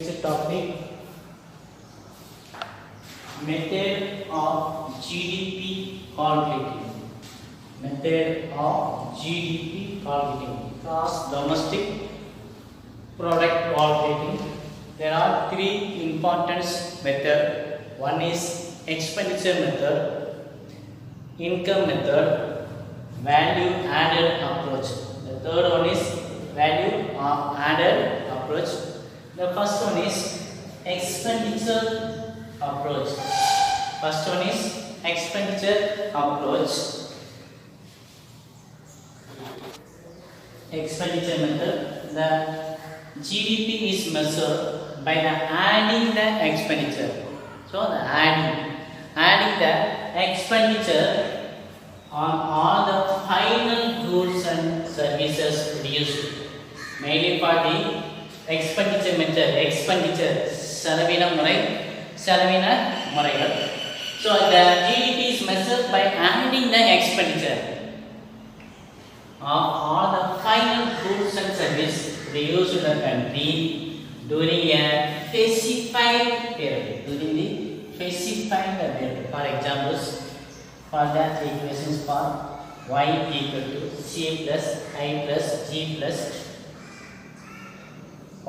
Next topic, method of GDP calculating. Method of GDP calculating, gross domestic product calculating. There are three important methods. One is expenditure method, income method, value added approach. The third one is value added approach. The first one is expenditure approach. First one is expenditure approach. Expenditure method. The GDP is measured by the adding the expenditure. So the adding the expenditure on all the final goods and services produced. Mainly for the expenditure method, expenditure செலவின முறைகள். So the GDP is measured by adding the expenditure of all the final goods and services produced in the country during a specified period. During the specified period. For examples, for that equations for y equal to c plus I plus g plus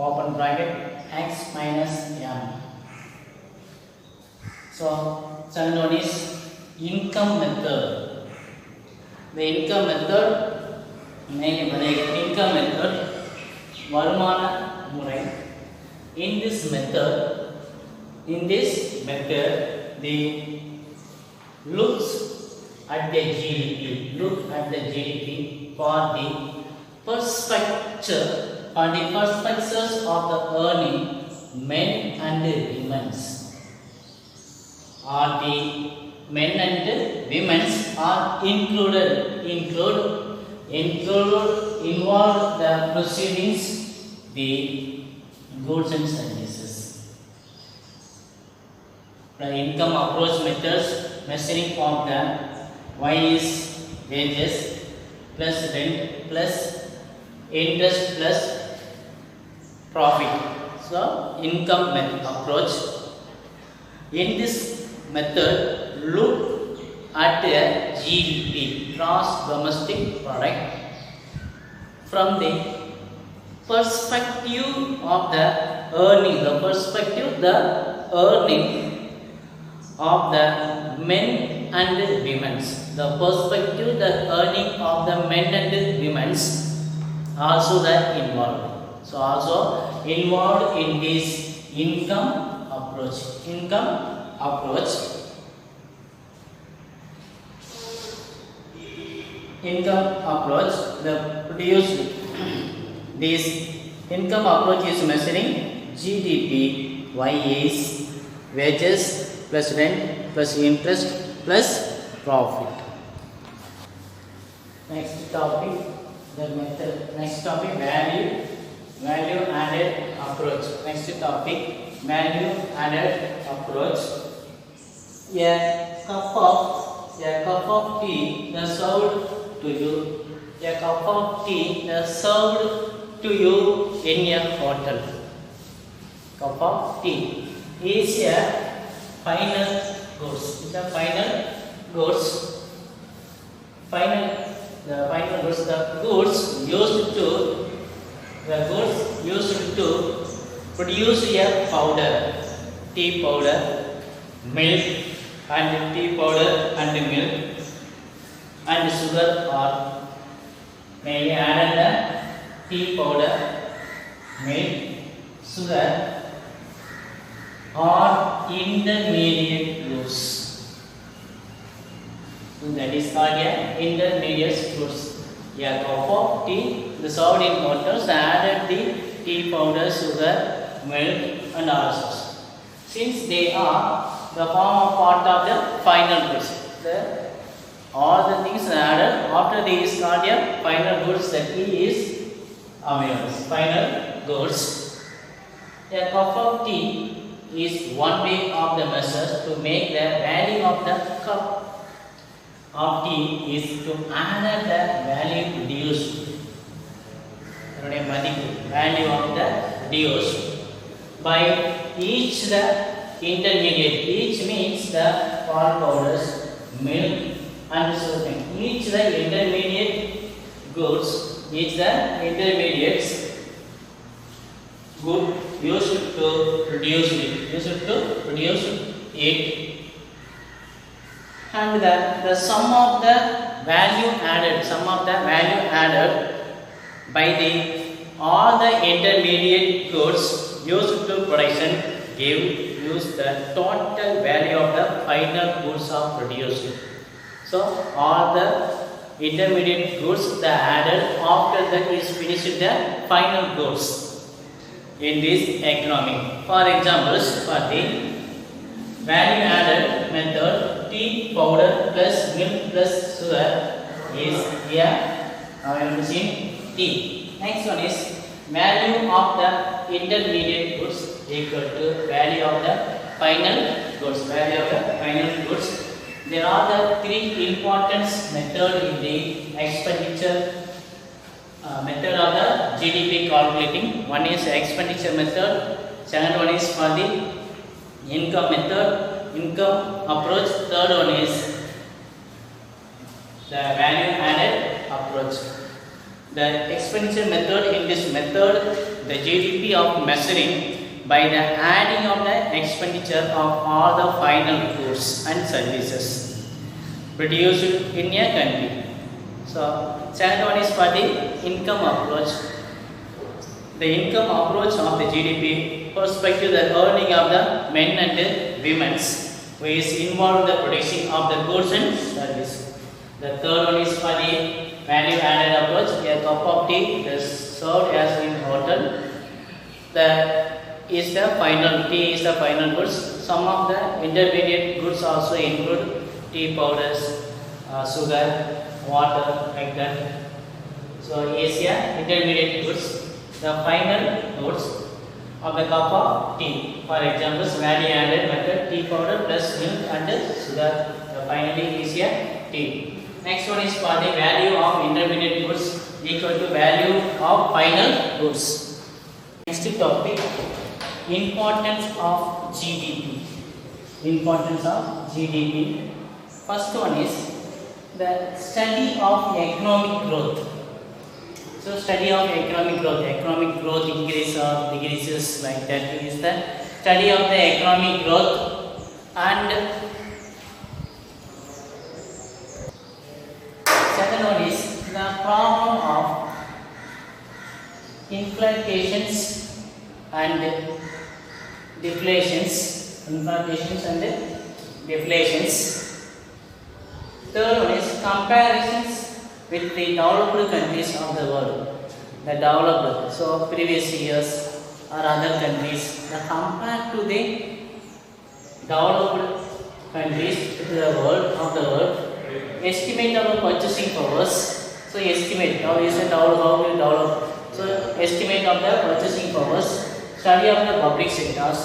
open bracket x minus m. So, second one is income method. The income method, வருமான முறை. In this method, they look at the GDP for the perspectives of the earning men and women's. Or the men and women's are involved the proceedings, the goods and services. The income approach methods measuring of the y is wages plus rent plus interest plus profit. So income approach. In this method, look at the GDP, gross domestic product, from the perspective of the earning, of the men and women's. The perspective, the earning of the men and women's also that involved. So also involved in this income approach. The produced this income approach is measuring GDP. Y is wages plus rent plus interest plus profit. Next topic, value added approach. Next topic, value added approach. A cup of tea is served to you. A cup of tea is served to you in a hotel. Cup of tea is a final goods. The goods used to produce a powder, tea powder, milk and tea powder and milk and sugar, or mainly added the tea powder, milk, sugar, or intermediate goods. So that is called intermediate goods. A cup of tea is served in hotels, added the tea powder, sugar, milk and also. Since they are the form of part of the final goods, all the things added after this called a final goods. That is available. Final goods. A cup of tea is one way of the measure to make the value of the cup of tea is to add the value produced. Value of the produced. by each the intermediate. Each means the corn powders, milk and so on. Each the intermediate goods, each the intermediates good used to produce it, and the sum of the value added by the all the intermediate goods used to production use the total value of the final goods of produced. So all the intermediate goods that added after that is finished the final goods in this economy. For examples, for the value added method, tea powder plus milk plus sugar is here. Now I am using tea. Next one is value of the intermediate goods equal to value of the final goods. There are the three important methods in the expenditure method of the GDP calculating. One is expenditure method, second one is for the income approach, third one is the value added approach. The expenditure method, in this method the GDP of measuring by the adding of the expenditure of all the final goods and services produced in a country. So second one is for the income approach. The income approach of the GDP perspective, the earning of the men and the women who is involved in the production of the goods and service. The third one is for the value added approach. A cup of tea is served as in hotel. Tea is the final goods. Some of the intermediate goods also include tea powders, sugar, water, like that. So is intermediate goods. The final goods of the cup of tea. For example, value added method, tea powder plus milk and sugar. The finally is tea. Next one is for the value of intermediate goods equal to value of final goods. Next topic, importance of GDP. First one is the study of economic growth. So study of economic growth increases or decreases, like that is the study of the economic growth. And second one is the problem of inflations and deflations. Third one is comparisons with the developed countries of the world. The developed, so previous years or other countries, compared to the developed countries of the world, estimate our purchasing powers. So estimate, how is it how we develop? So estimate of the purchasing powers, study of the public sectors,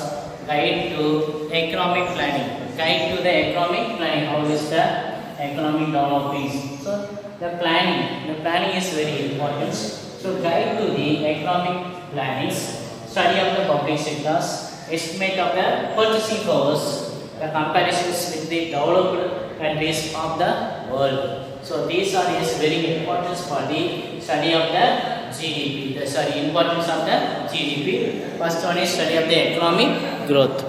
guide to economic planning. How is the economic developing? So the planning is very important. So guide to the economic plannings, study of the public sectors, estimate of the purchasing powers, the comparisons with the developed countries of the world. So these are very important for the study of the GDP. Importance of the GDP. First one is study of the economic growth.